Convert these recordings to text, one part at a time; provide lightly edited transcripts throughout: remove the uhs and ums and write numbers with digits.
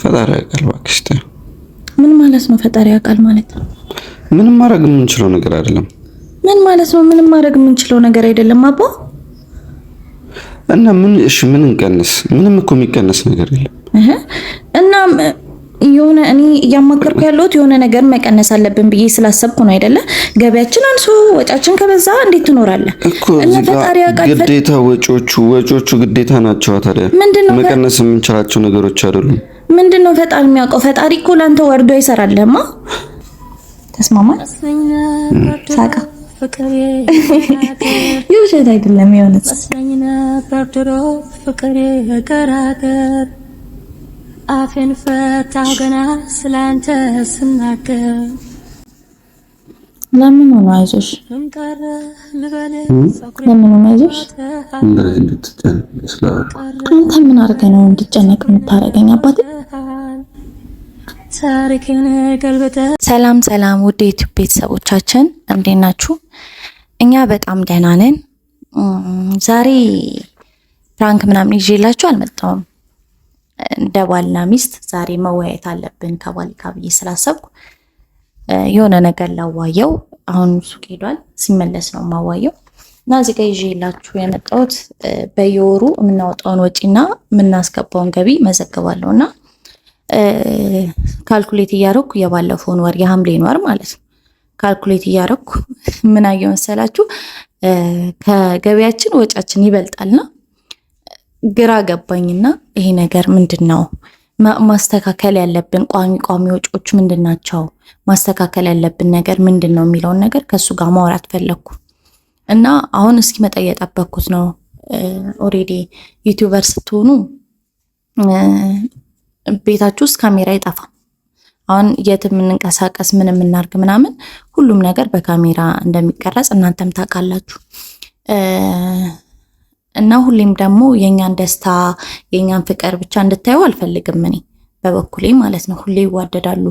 ፈጣሪ ያውቃል እባክሽ። ምን ማለት ነው ፈጣሪ ያውቃል ማለት? ምንም ማድረግ የምንችለው ነገር አይደለም። ምን ማለት ነው? ምንም ማድረግ የምንችለው ነገር አይደለም አባ። እና ምን እሺ ምን እንቀንስ? ምንም እኮ የሚቀነስ ነገር የለም። እና የሆነ እኔ እያማከርኩ ያለሁት የሆነ ነገር መቀነስ አለብን ብዬ ስላሰብኩ ነው አይደለ? ገበያችን አንሶ ወጫችን ከበዛ እንዴት ትኖራለህ? እና ፈጣሪ ያውቃል። ግዴታ ወጪዎቹ ግዴታ ናቸው። ታዲያ መቀነስ የምንችላቸው ነገሮች አይደሉም። ምንድነው ፈጣሪ የሚያውቀው? ፈጣሪ እኮ ላንተ ወርዶ ይሰራልህማ። ተስማማ ሳቃ ይውሸት አይደለም የሆነች አፌን ፈታሁ ገና ስላንተ ስናገር ለምን ነው አይዞሽ? ለምን ነው አይዞሽ? እንደዚህ እንድትጨነቅ ስላልኩ አንተ ምን አድርገህ ነው እንድትጨነቅ የምታደርገኝ አባቴ? ሰላም ውድ የዩቲዩብ ቤተሰቦቻችን እንዴት ናችሁ? እኛ በጣም ደህና ነን። ዛሬ ፕራንክ ምናምን ይዤላችሁ አልመጣሁም። እንደ ባልና ሚስት ዛሬ መወያየት አለብን ከባል ጋር ብዬ ስላሰብኩ የሆነ ነገር ላዋየው። አሁን ሱቅ ሄዷል፣ ሲመለስ ነው ማዋየው እና እዚህ ጋር ይዤላችሁ የመጣሁት በየወሩ የምናወጣውን ወጪና የምናስገባውን ገቢ መዘግባለሁና ካልኩሌት እያደረኩ የባለፈውን ወር የሐምሌን ወር ማለት ነው ካልኩሌት እያደረኩ ምን አየሁ መሰላችሁ? ከገቢያችን ወጫችን ይበልጣልና ግራ ገባኝና ይሄ ነገር ምንድነው? ማስተካከል ያለብን ቋሚ ወጪዎች ምንድናቸው? ማስተካከል ያለብን ነገር ምንድነው የሚለውን ነገር ከሱ ጋር ማውራት ፈለኩ እና አሁን እስኪ መጣ እየጠበኩት ነው። ኦሬዲ ዩቲዩበር ስትሆኑ ቤታችሁ ውስጥ ካሜራ አይጠፋም። አሁን የትም እንንቀሳቀስ ምንም እናርግ ምናምን ሁሉም ነገር በካሜራ እንደሚቀረጽ እናንተም ታውቃላችሁ። እና ሁሌም ደግሞ የኛን ደስታ የኛን ፍቅር ብቻ እንድታዩ አልፈልግም እኔ በበኩሌ ማለት ነው። ሁሌ ይዋደዳሉ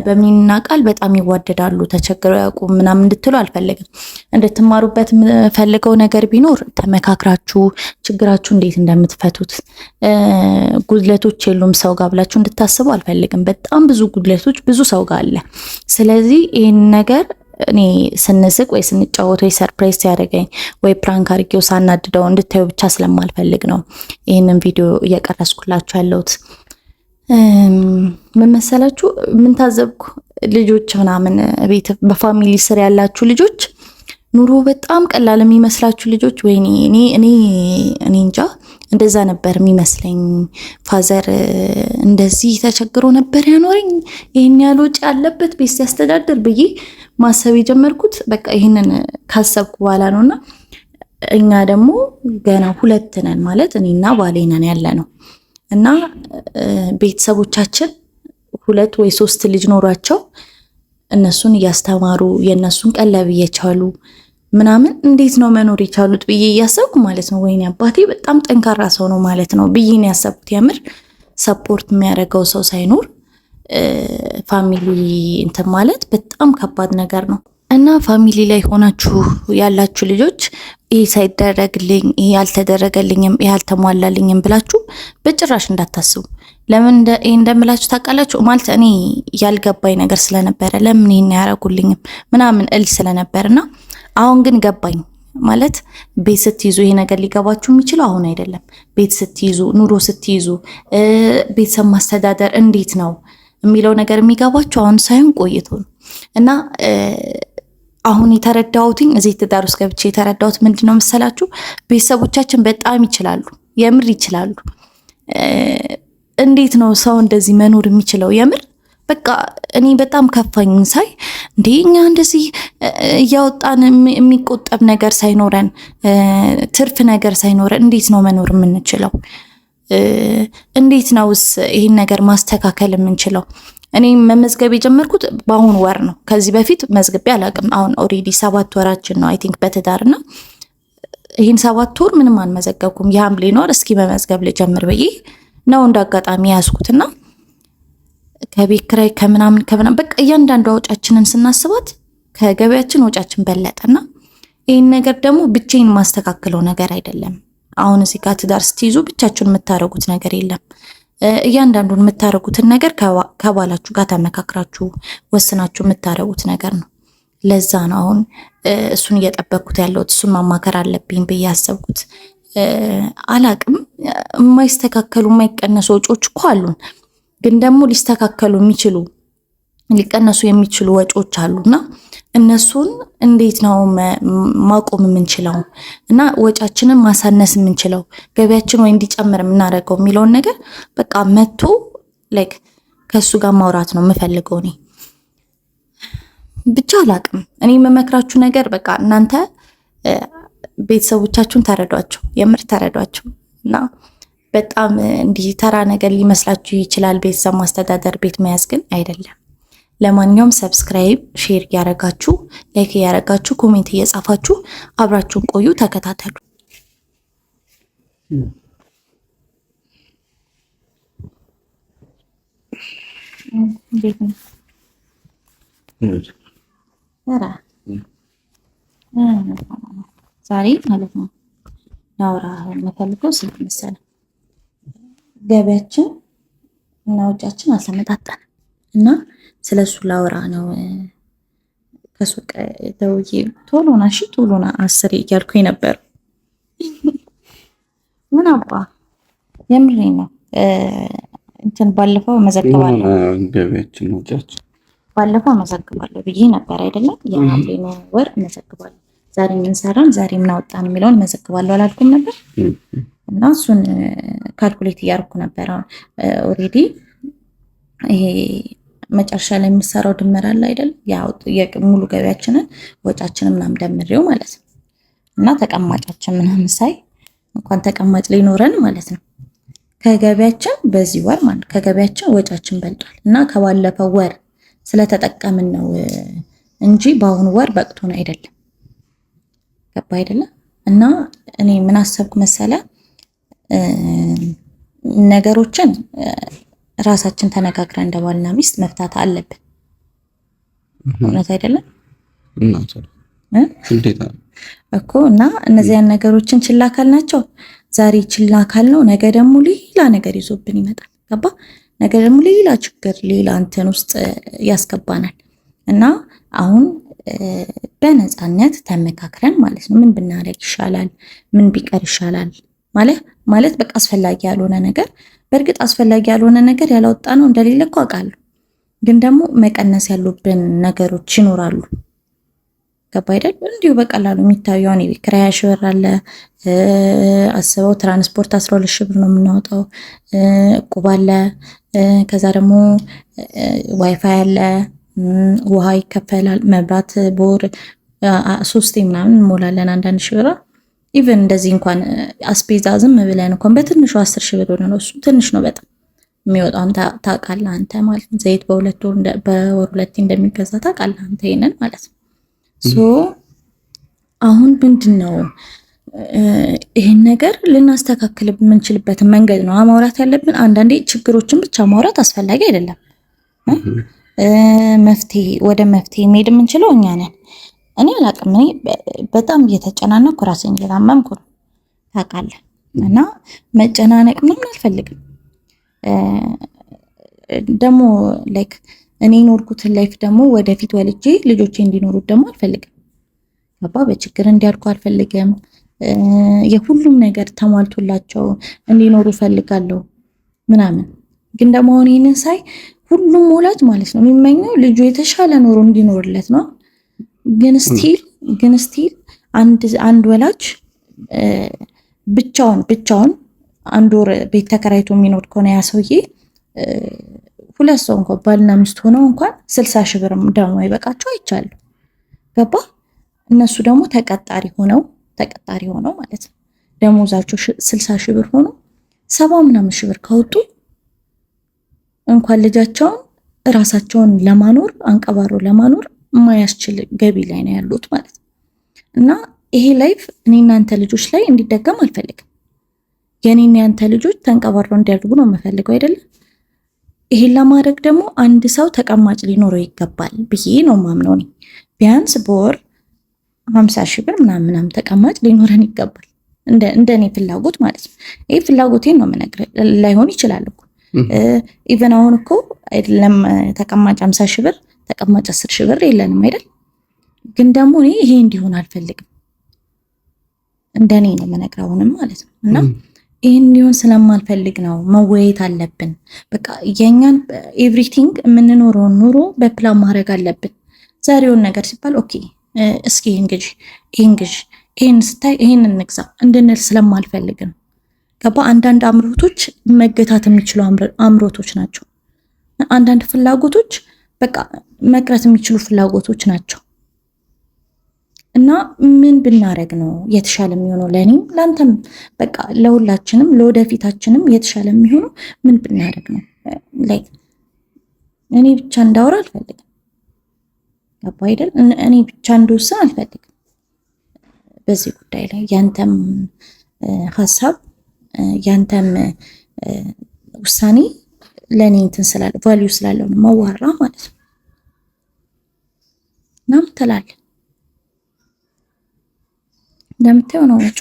በሚና ቃል በጣም ይዋደዳሉ ተቸግረው ያውቁ ምናምን እንድትሉ አልፈልግም። እንድትማሩበት የምፈልገው ነገር ቢኖር ተመካክራችሁ ችግራችሁ እንዴት እንደምትፈቱት ጉድለቶች የሉም ሰው ጋር ብላችሁ እንድታስቡ አልፈልግም። በጣም ብዙ ጉድለቶች ብዙ ሰው ጋር አለ። ስለዚህ ይሄን ነገር እኔ ስንስቅ ወይ ስንጫወት ወይ ሰርፕራይዝ ያደርገኝ ወይ ፕራንክ አድርጌው ሳናድደው እንድታዩ ብቻ ስለማልፈልግ ነው ይሄንን ቪዲዮ እየቀረስኩላችሁ ያለሁት። ምን መሰላችሁ? ምን ታዘብኩ? ልጆች ምናምን ቤት በፋሚሊ ስር ያላችሁ ልጆች ኑሮ በጣም ቀላል የሚመስላችሁ ልጆች ወይኔ እኔ እንጃ እንደዛ ነበር የሚመስለኝ። ፋዘር እንደዚህ ተቸግሮ ነበር ያኖረኝ ይሄን ያህል ወጪ ያለበት ቤት ሲያስተዳድር ብዬ ማሰብ የጀመርኩት በቃ ይሄንን ካሰብኩ በኋላ ነውና እኛ ደግሞ ገና ሁለት ነን ማለት እኔና ባሌ ነን ያለ ነው እና ቤተሰቦቻችን ሁለት ወይ ሶስት ልጅ ኖሯቸው እነሱን እያስተማሩ የነሱን ቀለብ እየቻሉ ምናምን እንዴት ነው መኖር የቻሉት ብዬ እያሰብኩ ማለት ነው። ወይኔ አባቴ በጣም ጠንካራ ሰው ነው ማለት ነው ብዬ ነው ያሰብኩት። የምር ሰፖርት የሚያደርገው ሰው ሳይኖር ፋሚሊ እንትን ማለት በጣም ከባድ ነገር ነው እና ፋሚሊ ላይ ሆናችሁ ያላችሁ ልጆች ይሄ ሳይደረግልኝ ይሄ ያልተደረገልኝም ይሄ ያልተሟላልኝም ብላችሁ በጭራሽ እንዳታስቡ። ለምን እንደምላችሁ ታውቃላችሁ? ማለት እኔ ያልገባኝ ነገር ስለነበረ ለምን ይሄን ያደርጉልኝም ምናምን እል ስለነበርና አሁን ግን ገባኝ። ማለት ቤት ስትይዙ ይሄ ነገር ሊገባችሁ የሚችለው አሁን አይደለም። ቤት ስትይዙ ኑሮ ስትይዙ ቤተሰብ ማስተዳደር እንዴት ነው የሚለው ነገር የሚገባችሁ አሁን ሳይሆን ቆይቶ ነው እና አሁን የተረዳሁትኝ እዚህ ትዳር ውስጥ ገብቼ የተረዳሁት ምንድነው መሰላችሁ? ቤተሰቦቻችን በጣም ይችላሉ፣ የምር ይችላሉ። እንዴት ነው ሰው እንደዚህ መኖር የሚችለው? የምር በቃ እኔ በጣም ከፋኝ ሳይ እንደኛ እንደዚህ እያወጣን የሚቆጠብ ነገር ሳይኖረን ትርፍ ነገር ሳይኖረን እንዴት ነው መኖር የምንችለው? እንዴት ነውስ ይሄን ነገር ማስተካከል የምንችለው? እኔ መመዝገብ የጀመርኩት በአሁን ወር ነው። ከዚህ በፊት መዝግቤ አላውቅም። አሁን ኦሬዲ 7 ወራችን ነው አይ ቲንክ በትዳርና ይሄን 7 ወር ምንም አንመዘገብኩም። የሐምሌን ወር እስኪ በመዝገብ ልጀምር ብዬ ነው እንዳጋጣሚ ያስኩትና ከቤት ኪራይ ከምናምን በቃ እያንዳንዱ ወጫችንን ስናስባት ከገበያችን ወጫችን በለጠና ይሄን ነገር ደግሞ ብቻዬን ማስተካከለው ነገር አይደለም። አሁን እዚህ ጋር ትዳር ስትይዙ ብቻችሁን የምታደርጉት ነገር የለም። እያንዳንዱን የምታደርጉትን ነገር ከባላችሁ ጋር ተመካክራችሁ ወስናችሁ የምታደርጉት ነገር ነው። ለዛ ነው አሁን እሱን እየጠበቅኩት ያለሁት። እሱን ማማከር አለብኝ ብዬ ያሰብኩት። አላቅም የማይስተካከሉ የማይቀነሱ ወጪዎች እኮ አሉን፣ ግን ደግሞ ሊስተካከሉ የሚችሉ ሊቀነሱ የሚችሉ ወጪዎች አሉና እነሱን እንዴት ነው ማቆም የምንችለው እና ወጫችንን ማሳነስ የምንችለው ገቢያችን ወይ እንዲጨምር የምናደርገው የሚለውን ነገር በቃ መቶ ላይክ ከሱ ጋር ማውራት ነው የምፈልገው። እኔ ብቻ አላቅም። እኔ የምመክራችሁ ነገር በቃ እናንተ ቤተሰቦቻችሁን ተረዷቸው፣ የምር ተረዷቸው እና በጣም እንዲህ ተራ ነገር ሊመስላችሁ ይችላል ቤተሰብ ማስተዳደር፣ ቤት መያዝ ግን አይደለም። ለማንኛውም ሰብስክራይብ፣ ሼር እያረጋችሁ ላይክ እያረጋችሁ ኮሜንት እየጻፋችሁ አብራችሁን ቆዩ፣ ተከታተሉ። ዛሬ ማለት ነው ላውራ የምፈልገው ስለመሰለ ገቢያችን እና ወጪያችን አልተመጣጠንም እና ስለሱ ላውራ ነው። ከሱቅ ደውዬ ቶሎና እሺ ቶሎና 10 እያልኩኝ ነበር። ምን አባ የምሬ ነው። እንትን ባለፈው መዘግባለሁ ገቢያችን ወጪያችን ባለፈው መዘግባለሁ ብዬ ነበር አይደለም? የሐምሌን ወር መዘግባለሁ። ዛሬ ምን ሰራን፣ ዛሬ ምን አወጣን የሚለውን መዘግባለሁ አላልኩም ነበር? እና እሱን ካልኩሌት እያደረኩ ነበር። ኦሬዲ ይሄ መጨረሻ ላይ የሚሰራው ድምር አለ አይደል? ያው ሙሉ ገቢያችንን ወጫችንን ምናምን ደምሬው ማለት ነው። እና ተቀማጫችን ምናምን ሳይ እንኳን ተቀማጭ ሊኖረን ማለት ነው ከገቢያችን በዚህ ወር ማለት ከገቢያችን ወጫችን በልጧል። እና ከባለፈው ወር ስለተጠቀምን ነው እንጂ በአሁኑ ወር በቅቶን አይደለም። ገባ አይደለም? እና እኔ ምን አሰብኩ መሰለ ነገሮችን ራሳችን ተነጋግረን እንደባልና ሚስት መፍታት አለብን። እውነት አይደለም እኮ? እና እነዚያን ነገሮችን ችላ ካልናቸው ዛሬ ችላ ካልነው ነገ ደግሞ ሌላ ነገር ይዞብን ይመጣል። ገባ? ነገ ደግሞ ሌላ ችግር ሌላ እንትን ውስጥ ያስገባናል። እና አሁን በነፃነት ተመካክረን ማለት ነው ምን ብናደርግ ይሻላል፣ ምን ቢቀር ይሻላል ማለት በቃ አስፈላጊ ያልሆነ ነገር በእርግጥ አስፈላጊ ያልሆነ ነገር ያላወጣ ነው እንደሌለ እኮ አውቃለሁ። ግን ደግሞ መቀነስ ያሉብን ነገሮች ይኖራሉ። ገባ አይደል? እንዲሁ በቀላሉ የሚታየው ነው። የቤት ኪራይ 10 ብር አለ። አስበው ትራንስፖርት 12 ሺህ ብር ነው የምናወጣው። እቁብ አለ። ከዛ ደግሞ ዋይፋይ አለ፣ ውሃ ይከፈላል፣ መብራት በወር 3 ምናምን እንሞላለን፣ 1 ሺህ ብር። ኢቨን እንደዚህ እንኳን አስቤዛ ዝም ብለን እንኳን በትንሹ 10 ሺህ ብር ነው። እሱ ትንሽ ነው በጣም የሚወጣውን ታውቃለህ አንተ ማለት ነው። ዘይት በወር 2 እንደሚገዛ ታውቃለህ አንተ ይሄንን ማለት ነው። ሶ አሁን ምንድነው ይሄን ነገር ልናስተካክል የምንችልበትን መንገድ ነው ማውራት ያለብን። አንዳንዴ ችግሮችን ብቻ ማውራት አስፈላጊ አይደለም። ወደ መፍትሄ መሄድ የምንችለው እኛ ነን። እኔ አላቅም። እኔ በጣም እየተጨናነኩ ራሴን እየታመምኩ ነው ታውቃለህ። እና መጨናነቅ ምናምን አልፈልግም። ደግሞ ላይክ እኔ ኖርኩትን ላይፍ ደግሞ ወደፊት ወልጄ ልጆቼ እንዲኖሩት ደግሞ አልፈልግም። ገባ? በችግር እንዲያድጉ አልፈልግም። የሁሉም ነገር ተሟልቶላቸው እንዲኖሩ ፈልጋለሁ ምናምን። ግን ደግሞ አሁን ይህንን ሳይ ሁሉም ወላጅ ማለት ነው የሚመኘው ልጁ የተሻለ ኖሮ እንዲኖርለት ነው። ግን ስቲል አንድ ወላጅ ብቻውን 1 ወር ቤት ተከራይቶ የሚኖር ከሆነ ያ ሰውዬ 2 ሰው እንኳን ባልና ሚስት ሆነው እንኳን 60 ሺህ ብር ደግሞ ይበቃቸው አይቻልም። ገባ? እነሱ ደግሞ ተቀጣሪ ሆነው ማለት ነው ደሞዛቸው 60 ሺህ ብር ሆኖ 70 ምናምን ሺህ ብር ካወጡ እንኳን ልጃቸውን ራሳቸውን ለማኖር አንቀባሮ ለማኖር የማያስችል ገቢ ላይ ነው ያሉት ማለት ነው። እና ይሄ ላይፍ እኔ እናንተ ልጆች ላይ እንዲደገም አልፈልግም። የኔና ያንተ ልጆች ተንቀባረው እንዲያድጉ ነው የምፈልገው አይደለም? ይሄን ለማድረግ ደግሞ አንድ ሰው ተቀማጭ ሊኖረው ይገባል ብዬ ነው ማምነው። ቢያንስ በወር 50 ሺህ ብር ምናምን ተቀማጭ ሊኖረን ይገባል። እንደኔ ፍላጎት ማለት ነው። ይሄ ፍላጎቴን ነው የምነግርህ። ላይሆን ይችላል እኮ ኢቨን አሁን እኮ አይደለም ተቀማጭ 50 ሺህ ብር ተቀማጭ 10 ሺህ ብር የለንም አይደል? ግን ደግሞ እኔ ይሄ እንዲሆን አልፈልግም። እንደኔ ነው የምነግርህ አሁንም ማለት ነው። እና ይሄን እንዲሆን ስለማልፈልግ ነው መወያየት አለብን። በቃ የኛን ኤቭሪቲንግ የምንኖረውን ኑሮ በፕላን ማድረግ አለብን። ዛሬውን ነገር ሲባል ኦኬ እስኪ ይሄን ስታይ ይሄን እንግዛ እንድንል ስለማልፈልግ ነው። ገባ? አንዳንድ አምሮቶች መገታት የሚችሉ አምሮቶች ናቸው። አንዳንድ ፍላጎቶች በቃ መቅረት የሚችሉ ፍላጎቶች ናቸው። እና ምን ብናረግ ነው የተሻለ የሚሆነው? ለኔም ላንተም በቃ ለሁላችንም ለወደፊታችንም የተሻለ የሚሆነው ምን ብናረግ ነው? ላይክ እኔ ብቻ እንዳወራ አልፈልግም። ገባ አይደል? እኔ ብቻ እንደወስን አልፈልግም። በዚህ ጉዳይ ላይ ያንተም ሐሳብ ያንተም ውሳኔ ለኔ እንትን ስላለ ቫልዩ ስላለው ነው ማዋራ ማለት ነው። ናም ተላለ እንደምታየው ነው ወጪ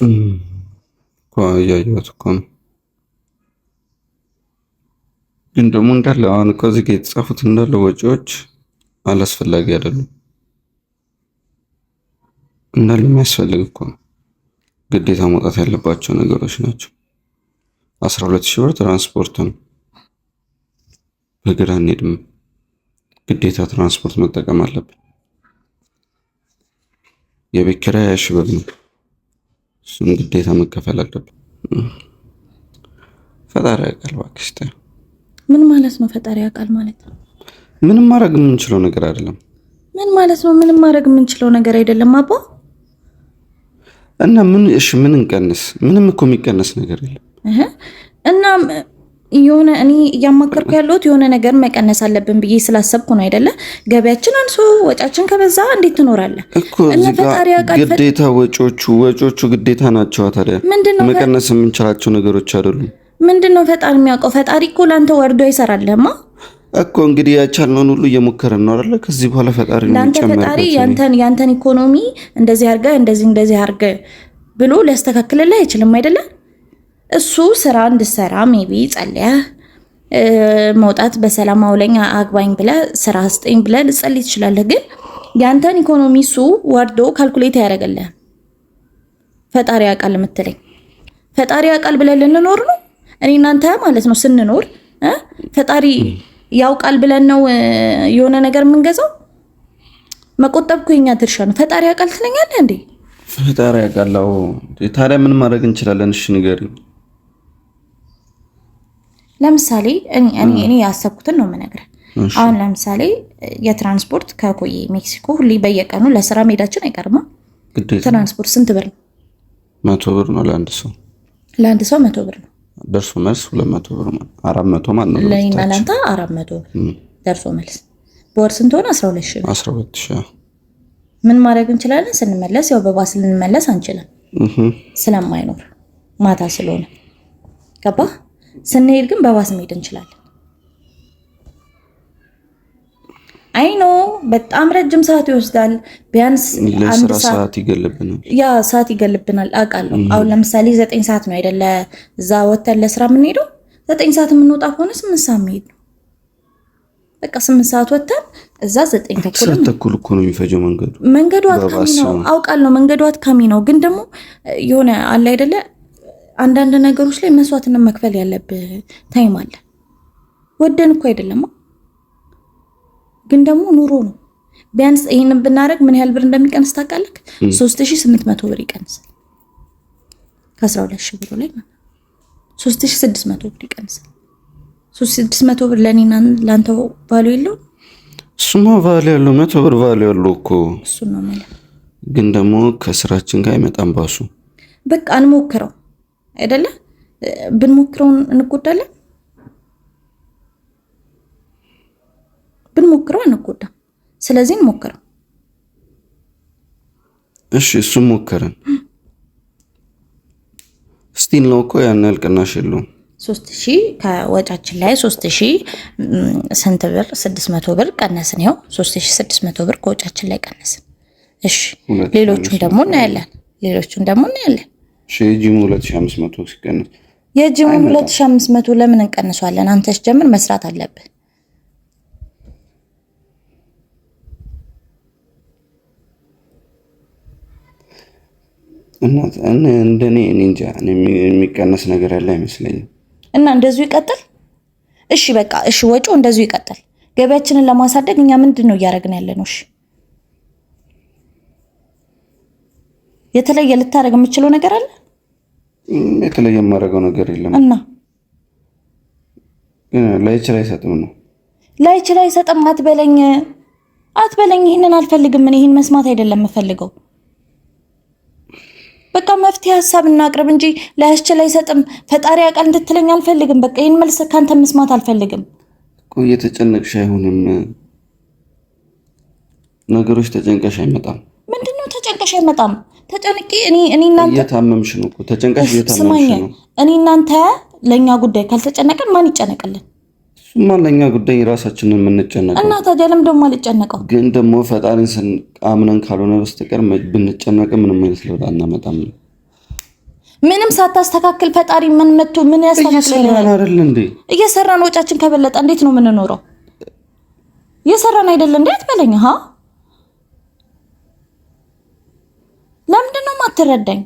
ያያዩት እኮ ነው። ግን ደግሞ እንዳለ አሁን እኮ እዚህ ጋር የተጻፉት እንዳለ ወጪዎች አላስፈላጊ አይደሉም። እንዳለ የሚያስፈልግ እኮ ነው። ግዴታ መውጣት ያለባቸው ነገሮች ናቸው። 12,000 ብር ትራንስፖርት ነው። በእግር አንሄድም። ግዴታ ትራንስፖርት መጠቀም አለብን። የቤት ኪራይ 20,000 ብር ነው። እሱም ግዴታ መከፈል አለብን። ፈጣሪ ያውቃል። እባክሽ ምን ማለት ነው? ፈጣሪ ያውቃል ማለት ነው ምንም ማድረግ የምንችለው ነገር አይደለም። ምን ማለት ነው? ምንም ማድረግ የምንችለው ነገር አይደለም አባ። እና ምን እንቀንስ? ምንም እኮ የሚቀነስ ነገር የለም። እና የሆነ እኔ እያማከርኩ ያለሁት የሆነ ነገር መቀነስ አለብን ብዬ ስላሰብኩ ነው አይደለ? ገበያችን አንሶ ወጫችን ከበዛ እንዴት ትኖራለህ እኮ? ግዴታ ወጪዎቹ ግዴታ ናቸው። ታዲያ መቀነስ የምንችላቸው ነገሮች አይደሉም። ምንድነው ፈጣሪ የሚያውቀው? ፈጣሪ እኮ ላንተ ወርዶ ይሰራልህማ እኮ። እንግዲህ ያቻልነውን ሁሉ እየሞከረን ነው አይደለ? ከዚህ በኋላ ፈጣሪ ነው የሚጨምረው። ፈጣሪ ያንተን ኢኮኖሚ እንደዚህ አድርገህ እንደዚህ አድርገህ ብሎ ሊያስተካክልልህ አይችልም አይደለ? እሱ ስራ እንድሰራ ሜቢ ጸልያህ መውጣት በሰላም አውለኝ አግባኝ ብለህ ስራ ስጠኝ ብለህ ልጸልይ ትችላለህ። ግን ያንተን ኢኮኖሚ እሱ ወርዶ ካልኩሌት ያደርግልህ። ፈጣሪ ያውቃል የምትለኝ ፈጣሪ ያውቃል ብለን ልንኖር ነው እኔ እናንተ ማለት ነው ስንኖር ፈጣሪ ያውቃል ብለን ነው የሆነ ነገር የምንገዛው። መቆጠብኩ የኛ ድርሻ ነው። ፈጣሪ ያውቃል ትለኛለህ እንዴ? ፈጣሪ ያውቃል። ታዲያ ምን ማድረግ እንችላለን? እሺ ንገሪኝ። ለምሳሌ እኔ ያሰብኩትን ነው የምነግርህ። አሁን ለምሳሌ የትራንስፖርት ከኮዬ ሜክሲኮ ሁሌ በየቀኑ ለስራ መሄዳችን አይቀርማ። ትራንስፖርት ስንት ብር ነው? 100 ብር ነው ለአንድ ሰው። ለአንድ ሰው 100 ብር ነው። ደርሶ መልስ 200 ብር ነው። 400 ማለት ነው። ለኔና ለአንተ 400 ብር ደርሶ መልስ። በወር ስንት ሆነ? 12,000 ብር። 12,000 ምን ማድረግ እንችላለን? ስንመለስ ያው በባስ ልንመለስ አንችልም ስለማይኖር ማታ ስለሆነ ገባ። ስንሄድ ግን በባስ መሄድ እንችላለን። አይ ኖ በጣም ረጅም ሰዓት ይወስዳል። ቢያንስ አንድ ሰዓት ይገልብናል። ያ ሰዓት ይገልብናል አውቃለሁ። አሁን ለምሳሌ 9 ሰዓት ነው አይደለ? እዛ ወተን ለስራ የምንሄደው 9 ሰዓት የምንወጣ ከሆነ 8 ሰዓት መሄድ ነው። በቃ 8 ሰዓት ወተን እዛ 9 ተኩል እኮ ነው የሚፈጀው መንገዱ አድካሚ ነው አውቃለሁ። መንገዱ አድካሚ ነው። ግን ደግሞ የሆነ አለ አይደለ? አንዳንድ ነገሮች ላይ መስዋዕትን መክፈል ያለብህ ታይም አለ። ወደን እኮ አይደለም ግን ደግሞ ኑሮ ነው። ቢያንስ ይሄንን ብናደርግ ምን ያህል ብር እንደሚቀንስ ታውቃለህ? 3800 ብር ይቀንሳል። ከ12,000 ብር ላይ 3600 ብር ይቀንሳል። 3600 ብር ለኔና ላንተ ቫልዩ የለው? እሱማ ቫልዩ ያለው 100 ብር ቫልዩ ያለው እኮ እሱ ነው ማለት። ግን ደግሞ ከስራችን ጋር አይመጣም ባሱ። በቃ እንሞክረው አይደለ? ብንሞክረው እንጎዳለን። ብንሞክረው አንጎዳም። ስለዚህ እንሞክረው። እሺ እሱም ሞከረን ስቲል ነው እኮ ያን ያህል ቅናሽ የለውም። 3000 ከወጫችን ላይ 3000 ስንት ብር? 600 ብር ቀነስን። ይኸው 3600 ብር ከወጫችን ላይ ቀነስን። እሺ ሌሎቹን ደግሞ እናያለን። ጂሙ 2500 ሲቀነስ የጂሙ 2500 ለምን እንቀንሷለን? አንተስ ጀምር መስራት አለብህ። እና እንደኔ እንጃ የሚቀነስ ነገር ያለ አይመስለኝም። እና እንደዚሁ ይቀጥል። እሺ በቃ እሺ፣ ወጪው እንደዚሁ ይቀጥል። ገበያችንን ለማሳደግ እኛ ምንድነው እያደረግን ያለነው? እሺ የተለየ ልታደርግ የምችለው ነገር አለ? የተለየ የማደርገው ነገር የለም። እና ላይችል አይሰጥም ነው። ላይችል አይሰጥም አትበለኝ። ይሄንን አልፈልግም። እኔ ይሄን መስማት አይደለም የምፈልገው። በቃ መፍትሄ ሀሳብ እናቅርብ እንጂ ላይችል አይሰጥም ፈጣሪ ያውቃል እንድትለኝ አልፈልግም። በቃ ይሄን መልስ ካንተ መስማት አልፈልግም። ቆይ የተጨነቅሽ አይሆንም። ነገሮች ተጨንቀሽ አይመጣም። ምንድነው ተጨንቀሽ አይመጣም? ተጨንቂ እኔ እናንተ እየታመምሽ ነው እኮ ተጨንቀሽ እየታመምሽ ነው። እኔ እናንተ ለኛ ጉዳይ ካልተጨነቀን ማን ይጨነቅልን? እሱማ ለኛ ጉዳይ ራሳችንን የምንጨነቀው እና ታዲያ ለምን ደግሞ አልጨነቀው? ግን ደግሞ ፈጣሪን አምነን ካልሆነ በስተቀር ብንጨነቅ ምንም አይነት ለውጥ አናመጣም። ምንም ሳታስተካክል ፈጣሪ ምን መጥቶ ምን ያስተካክልልናል? እየሰራን አይደል እንዴ? እየሰራን ወጫችን ከበለጠ እንዴት ነው የምንኖረው? እየሰራን አይደል እንዴ? አትበለኝ። ለምንድን ነው የማትረዳኝ?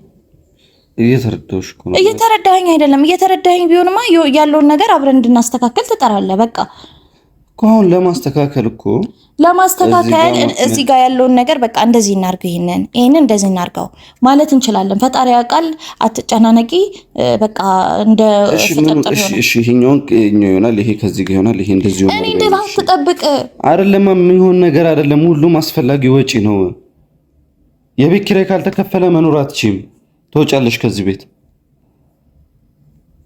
እየተረዳሁሽ እኮ ነው። እየተረዳኸኝ አይደለም። እየተረዳኸኝ ቢሆንማ ያለውን ነገር አብረን እንድናስተካክል ትጠራለህ። በቃ እኮ አሁን ለማስተካከል እዚህ ጋር ያለውን ነገር በቃ እንደዚህ እናርገው፣ ይሄንን እንደዚህ እናርገው ማለት እንችላለን። ፈጣሪ ያውቃል። አትጨናነቂ። በቃ እንደ እሺ ይሄኛው ይሆናል፣ ይሄ ከዚህ ጋር ይሆናል፣ ይሄ እንደዚህ ይሆናል። እኔ እንደዛ አትጠብቅ። አይደለም የሚሆን ነገር አይደለም። ሁሉም አስፈላጊ ወጪ ነው። የቤት ኪራይ ካልተከፈለ መኖር አትችይም። ትወጫለሽ ከዚህ ቤት።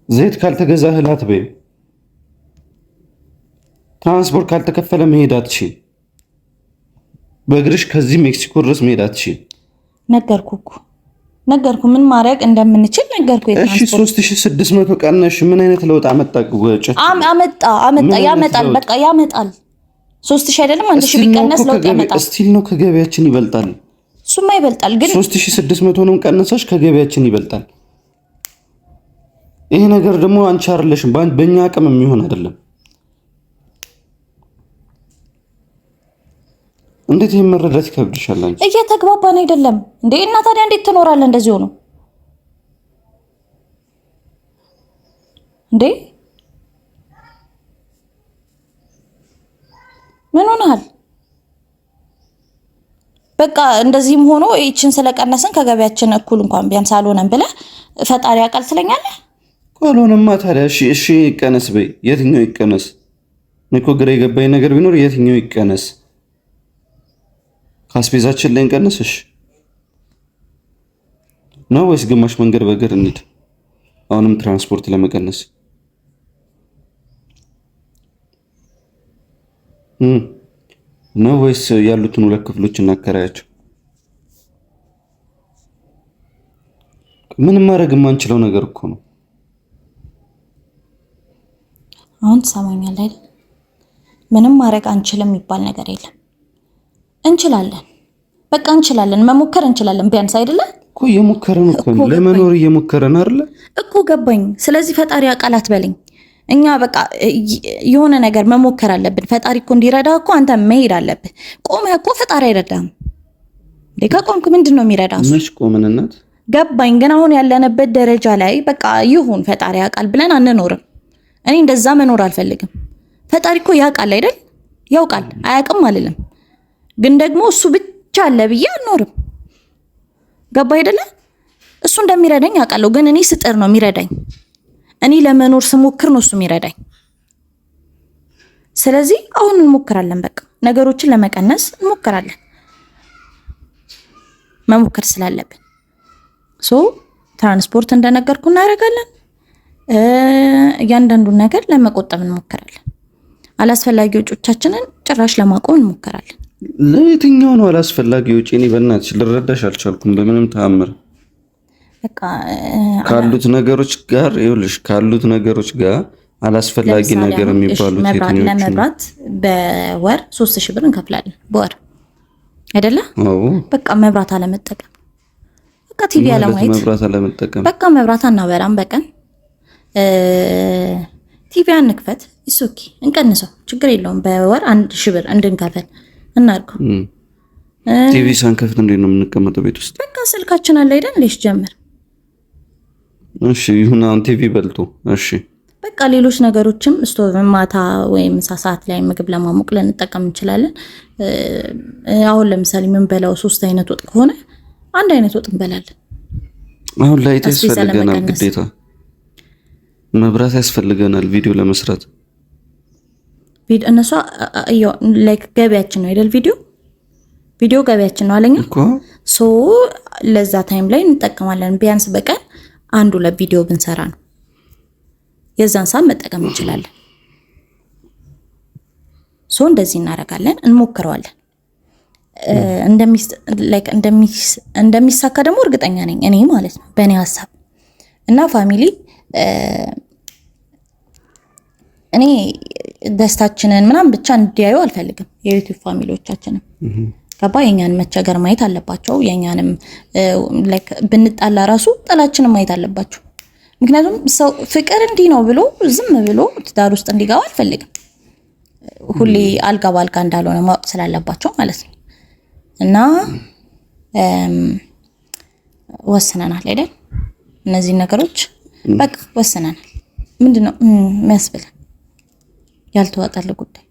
ዘይት ካልተገዛ እህል አትበይም። ትራንስፖርት ካልተከፈለ መሄድ አትችይም። በእግርሽ ከዚህ ሜክሲኮ ድረስ መሄድ አትችይም። ነገርኩ ምን ማድረግ እንደምንችል ነገርኩ። እሺ 3600 ቀነሽ። ምን አይነት ለውጥ አመጣ? ያመጣል። በቃ ያመጣል። 3000 አይደለም 1000 ቢቀነስ ለውጥ ያመጣል። ስቲል ነው ከገበያችን ይበልጣል። እሱማ ይበልጣል። ግን 3600 ነው ቀነሰሽ፣ ከገበያችን ይበልጣል። ይሄ ነገር ደግሞ አንቺ አይደለሽም፣ በእኛ አቅም የሚሆን አይደለም። እንዴት ይሄን መረዳት ይከብድሻል? አንቺ እየተግባባን አይደለም እንዴ? እና ታዲያ እንዴት ትኖራለህ እንደዚህ ሆኖ እንዴ? ምን ሆነሃል? በቃ እንደዚህም ሆኖ እቺን ስለቀነስን ከገበያችን እኩል እንኳን ቢያንስ አልሆነም ብለህ ፈጣሪ ያውቃል ትለኛለህ? ካልሆነማ ታዲያ እሺ ይቀነስ በይ። የትኛው ይቀነስ? እኮ ግራ የገባኝ ነገር ቢኖር የትኛው ይቀነስ? ካስፔዛችን ላይ እንቀነስሽ ነው ወይስ ግማሽ መንገድ በእግር እንሂድ? አሁንም ትራንስፖርት ለመቀነስ ነው ወይስ ያሉትን 2 ክፍሎች እናከራያቸው? ምንም ማድረግ የማንችለው ነገር እኮ ነው። አሁን ትሰማኛለህ አይደል? ምንም ማድረግ አንችልም የሚባል ነገር የለም። እንችላለን፣ በቃ እንችላለን፣ መሞከር እንችላለን። ቢያንስ አይደለ እኮ እየሞከረን እኮ ለመኖር እየሞከረን አይደለ እኮ ገባኝ። ስለዚህ ፈጣሪ ያውቃል አትበለኝ። እኛ በቃ የሆነ ነገር መሞከር አለብን። ፈጣሪ እኮ እንዲረዳ እኮ አንተ መሄድ አለብህ። ቆመህ እኮ ፈጣሪ አይረዳም። ከቆምክ ምንድን ነው የሚረዳ? መች ቆመን እናት ገባኝ። ግን አሁን ያለንበት ደረጃ ላይ በቃ ይሁን ፈጣሪ ያውቃል ብለን አንኖርም። እኔ እንደዛ መኖር አልፈልግም። ፈጣሪ እኮ ያውቃል አይደል? ያውቃል፣ አያውቅም አልልም። ግን ደግሞ እሱ ብቻ አለ ብዬ አልኖርም። ገባ አይደለ? እሱ እንደሚረዳኝ አውቃለሁ። ግን እኔ ስጥር ነው የሚረዳኝ። እኔ ለመኖር ስሞክር ነው እሱ የሚረዳኝ። ስለዚህ አሁን እንሞክራለን። በቃ ነገሮችን ለመቀነስ እንሞክራለን። መሞከር ስላለብን ትራንስፖርት እንደነገርኩ እናደርጋለን። እያንዳንዱን ነገር ለመቆጠብ እንሞክራለን። አላስፈላጊ ወጪዎቻችንን ጭራሽ ለማቆም እንሞክራለን። ለየትኛው ነው አላስፈላጊ ወጪ? እኔ በእናትሽ ልረዳሽ አልቻልኩም በምንም ተአምር። በቃ ካሉት ነገሮች ጋር አላስፈላጊ ነገር የሚባሉት የትኞቹ? ለመብራት በወር 3000 ብር እንከፍላለን በወር አይደለ? አዎ። በቃ መብራት አለመጠቀም በቃ ቲቪ አለማየት፣ መብራት አለመጠቀም። በቃ መብራት አናበራም በቀን ቲቪ አንክፈት። ኦኬ እንቀንሰው፣ ችግር የለውም። በወር 1000 ብር እንድንከፍል እናድርገው። ቲቪ ሳንከፍት እንዴት ነው የምንቀመጠው ቤት ውስጥ? በቃ ስልካችን አለ አይደል? ለሽ ጀምር። እሺ ይሁን። አሁን ቲቪ በልቶ እሺ፣ በቃ ሌሎች ነገሮችም ስቶቭ ማታ ወይም ምሳ ሰዓት ላይ ምግብ ለማሞቅ ልንጠቀም እንችላለን። አሁን ለምሳሌ ምን በላው 3 አይነት ወጥ ከሆነ 1 አይነት ወጥ እንበላለን። አሁን ላይ ያስፈልገናል፣ ግዴታ መብራት ያስፈልገናል ቪዲዮ ለመስራት። እነሱ ላይክ ገቢያችን ነው አይደል? ቪዲዮ ገቢያችን ነው አለኛ እኮ ሶ ለዛ ታይም ላይ እንጠቀማለን። ቢያንስ በቀን 1-2 ቪዲዮ ብንሰራ ነው የዛን ሰዓት መጠቀም እንችላለን። ሶ እንደዚህ እናደርጋለን፣ እንሞክረዋለን። እንደሚሳካ ደግሞ እርግጠኛ ነኝ እኔ ማለት ነው በእኔ ሀሳብ እና ፋሚሊ እኔ ደስታችንን ምናምን ብቻ እንዲያዩ አልፈልግም። የዩቲዩብ ፋሚሊዎቻችንም ገባ የኛን መቸገር ማየት አለባቸው። የኛንም ላይክ ብንጣላ ራሱ ጥላችንን ማየት አለባቸው። ምክንያቱም ሰው ፍቅር እንዲህ ነው ብሎ ዝም ብሎ ትዳር ውስጥ እንዲገባ አልፈልግም። ሁሌ አልጋ ባልጋ እንዳልሆነ ማወቅ ስላለባቸው ማለት ነው። እና ወስነናል አይደል? እነዚህ ነገሮች በቃ ወስነናል። ምንድነው የሚያስብለን ያልተዋጠለ ጉዳይ?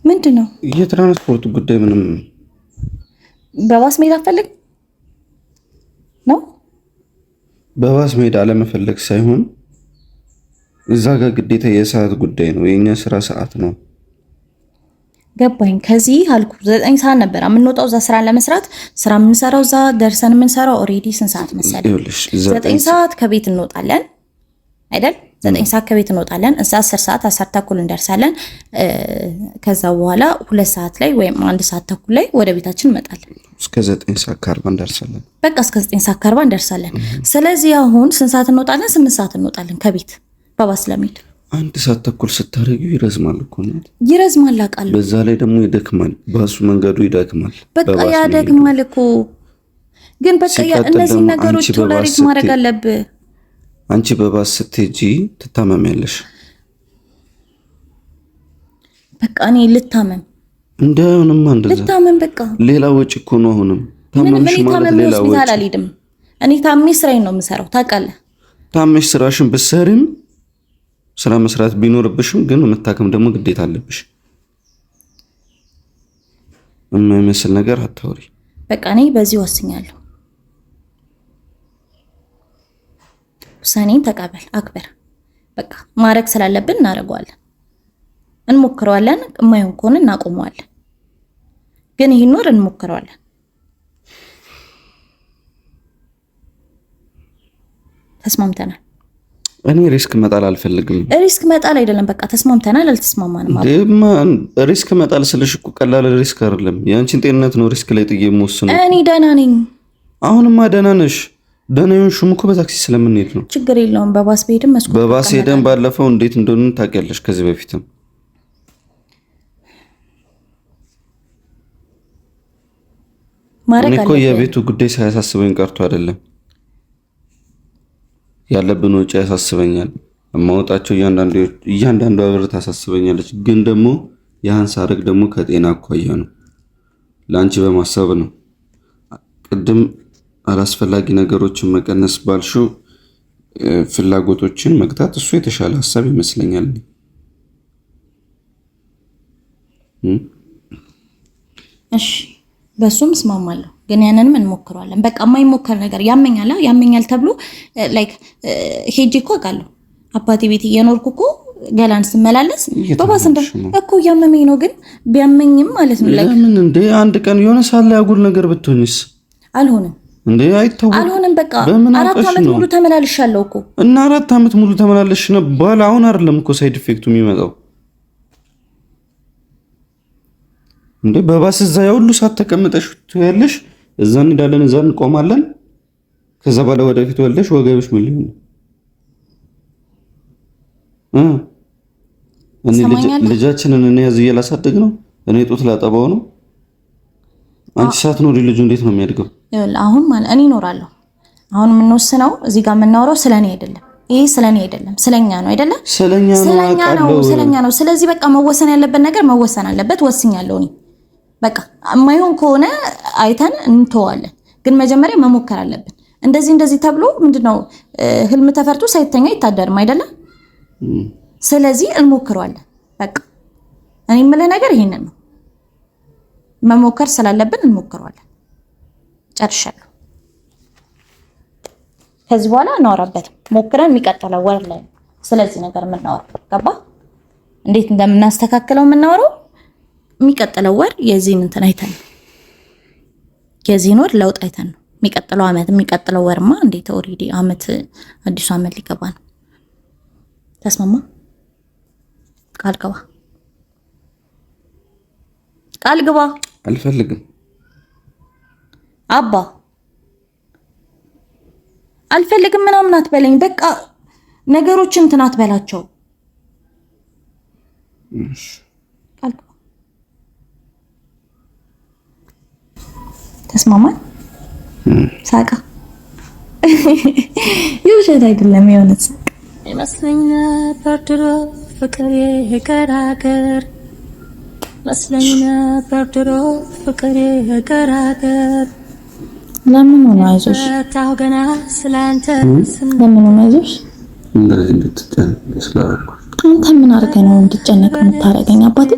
ምንድነው? የትራንስፖርት ጉዳይ ምንም በባስ መሄድ አትፈልግ ነው? በባስ መሄድ አለመፈለግ ሳይሆን እዛ ጋር ግዴታ የሰዓት ጉዳይ ነው። የኛ ስራ ሰዓት ነው። ገባኝ። ከዚህ አልኩ 9 ሰዓት ነበር የምንወጣው እዛ ስራ ለመስራት። ስራ የምንሰራው እዛ ደርሰን የምንሰራው ኦሬዲ ስንት ሰዓት መሰለኝ? 9 ሰዓት ከቤት እንወጣለን አይደል? 9 ሰዓት ከቤት እንወጣለን። እዛ 10 ሰዓት 10 ተኩል እንደርሳለን። ከዛ በኋላ 2 ሰዓት ላይ ወይም 1 ሰዓት ተኩል ላይ ወደ ቤታችን እንመጣለን። እስከ 9 ሰዓት ከ40 እንደርሳለን። በቃ እስከ 9 ሰዓት ከ40 እንደርሳለን። ስለዚህ አሁን ስንት ሰዓት እንወጣለን? 8 ሰዓት እንወጣለን ከቤት በባስ ለመሄድ። 1 ሰዓት ተኩል ስታረጊው ይረዝማል እኮ ነው። ይረዝማል አውቃለሁ። በዛ ላይ ደግሞ ይደክማል። ባሱ መንገዱ ይደክማል። በቃ ያደክማል እኮ። ግን በቃ እነዚህ ነገሮች ቶለሬት ማድረግ አለብህ። አንቺ በባስ ስትሄጂ ትታመሚያለሽ። በቃ እኔ ልታመም እንደውንም እንደዛ ልታመም በቃ ሌላ ወጪ እኮ ነው። አሁንም ታመምሽ ማለት ሌላ ወጪ። ሆስፒታል አልሄድም እኔ ታሜ ስራዬን ነው የምሰራው ታውቃለህ። ታመሽ ስራሽን ብትሰሪም ስራ መስራት ቢኖርብሽም ግን መታከም ደግሞ ግዴታ አለብሽ። የማይመስል ነገር አታውሪ። በቃ እኔ በዚህ ወስኛለሁ። ውሳኔን ተቀበል፣ አክበር። በቃ ማድረግ ስላለብን እናደርገዋለን፣ እንሞክረዋለን። የማይሆን ከሆነ እናቆመዋለን። ግን ይሄን ወር እንሞክረዋለን። ተስማምተናል። እኔ ሪስክ መጣል አልፈልግም። ሪስክ መጣል አይደለም በቃ ተስማምተናል። አልተስማማንም ሪስክ መጣል ስለሽ እኮ ቀላል ሪስክ አይደለም። ያንቺን ጤንነት ነው ሪስክ ላይ ጥዬ የምወስነው። እኔ ደህና ነኝ። አሁንማ ደህና ነሽ። ደህና ይሁንሽም እኮ በታክሲ ስለምንሄድ ነው። ችግር የለውም። በባስ ሄደን መስኮት በባስ ሄደን ባለፈው እንዴት እንደሆነ ታውቂያለሽ። ከዚህ በፊትም ማረግ እኮ የቤቱ ጉዳይ ሳያሳስበኝ ቀርቶ አይደለም። ያለብን ወጪ ያሳስበኛል። የማወጣቸው እያንዳንዷ ብር ታሳስበኛለች። ግን ደግሞ ያን ሳረግ ደግሞ ከጤና አኳያ ነው፣ ለአንቺ በማሰብ ነው። ቅድም አላስፈላጊ ነገሮችን መቀነስ ባልሽው ፍላጎቶችን መግታት እሱ የተሻለ ሀሳብ ይመስለኛል። እሺ በሱም እስማማለሁ። ግን ያንንም እንሞክረዋለን። በቃ የማይሞከር ነገር ያመኛል ተብሎ ላይክ ሄጄ እኮ አውቃለሁ። አባቴ ቤት እየኖርኩ እኮ ገላን ስመላለስ በባስ እኮ እያመመኝ ነው። ግን ቢያመኝም ማለት ነው ላይክ ለምን እንደ አንድ ቀን የሆነ ሳለ ያጉል ነገር ብትሆንስ? አልሆነም እንዴ አይተው አልሆነም። በቃ 4 ዓመት ሙሉ ተመላልሻለሁ እኮ እና 4 ዓመት ሙሉ ተመላለሽ ነው ባል። አሁን አይደለም እኮ ሳይድ ኢፌክቱ የሚመጣው እንዴ። በባስ እዛ ያውሉ ሰዓት ተቀምጠሽ ትያለሽ። እዛ እንሄዳለን፣ እዛ እንቆማለን። ከዛ በኋላ ወደፊት ወልደሽ ወገብሽ ምን ሊሆን ልጃችንን እኔ እዚህ እያላሳደግ ነው። እኔ ጡት ላጠባው ነው። አንቺ ሳትኖሪ ልጁ እንዴት ነው የሚያድገው? አሁን ማለት እኔ እኖራለሁ። አሁን የምንወስነው እዚህ ጋር የምናወራው ስለኔ አይደለም። ይሄ ስለኔ አይደለም፣ ስለኛ ነው አይደለ? ስለኛ ነው። ስለዚህ በቃ መወሰን ያለበት ነገር መወሰን አለበት። ወስኛለሁ እኔ በቃ የማይሆን ከሆነ አይተን እንተዋለን። ግን መጀመሪያ መሞከር አለብን። እንደዚህ ተብሎ ምንድነው ህልም ተፈርቶ ሳይተኛ ይታደርም አይደለ? ስለዚህ እንሞክረዋለን። በቃ እኔ የምልህ ነገር ይሄንን ነው። መሞከር ስላለብን እንሞክረዋለን። ጨርሻለሁ። ከዚህ በኋላ እናወራበትም። ሞክረን የሚቀጥለው ወር ላይ ስለዚህ ነገር የምናወራው ገባ? እንዴት እንደምናስተካክለው የምናወራው የሚቀጥለው ወር የዚህን እንትን አይተን የዚህን ወር ለውጥ አይተን ነው። የሚቀጥለው አመት የሚቀጥለው ወርማ እንዴት ኦሬዲ አመት አዲሱ አመት ሊገባ ነው። ተስማማ? ቃል ግባ። ቃል ግባ። አልፈልግም አባ አልፈልግም ምናምን አትበለኝ። በቃ ነገሮች እንትን አትበላቸው። ቃል ግባ። ተስማማ? ሳቃ የውሸት አይደለም የሆነ ሳቅ ይመስለኝ ነበር ድሮ ፍቅር የገራገር መስለኝ ነበር ድሮ ፍቅር የገራገር ለምን ነው አይዞሽ? ታው ገና ስላንተ ለምን ነው አይዞሽ? እንደዚህ እንድትጨነቅ ስላደረኩ አንተ ምን አድርገህ ነው እንድትጨነቅ የምታደርገኝ? አባቴ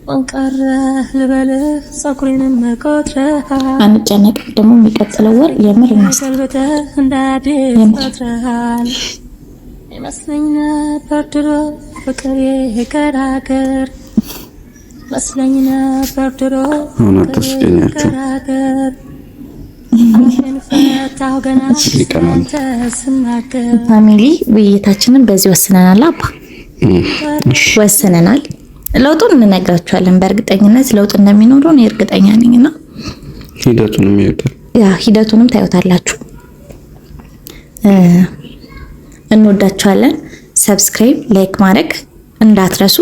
ወንቀረ ልበልህ ፀጉሬንም መቆጥረሃል አንጨነቅም። ደግሞ የሚቀጥለው ወር የምር ገልብተህ እንዳትፈጥረሃል ይመስለኝ ነበር ድሮ ፍቅር የገራገር መስለኝ ነበር ድሮ ፍቅር የገራገር ፈታሁ ገና አንተ ስናገር። ፋሚሊ ውይይታችንን በዚህ ወስነናል። አባ ወስነናል። ለውጡን እንነግራችኋለን። በእርግጠኝነት ለውጥ እንደሚኖረው ነው እርግጠኛ ነኝና ሂደቱንም ታዩታላችሁ። እንወዳችኋለን። ሰብስክራይብ፣ ላይክ ማድረግ እንዳትረሱ።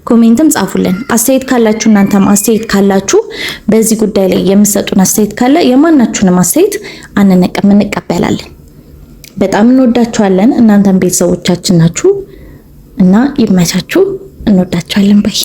ኮሜንትም ጻፉልን። አስተያየት ካላችሁ እናንተም አስተያየት ካላችሁ በዚህ ጉዳይ ላይ የምትሰጡን አስተያየት ካለ የማናችሁንም አስተያየት አንነቀም፣ እንቀበላለን። በጣም እንወዳችኋለን። እናንተም ቤተሰቦቻችን ናችሁ እና ይመቻችሁ። እንወዳችኋለን። ባይ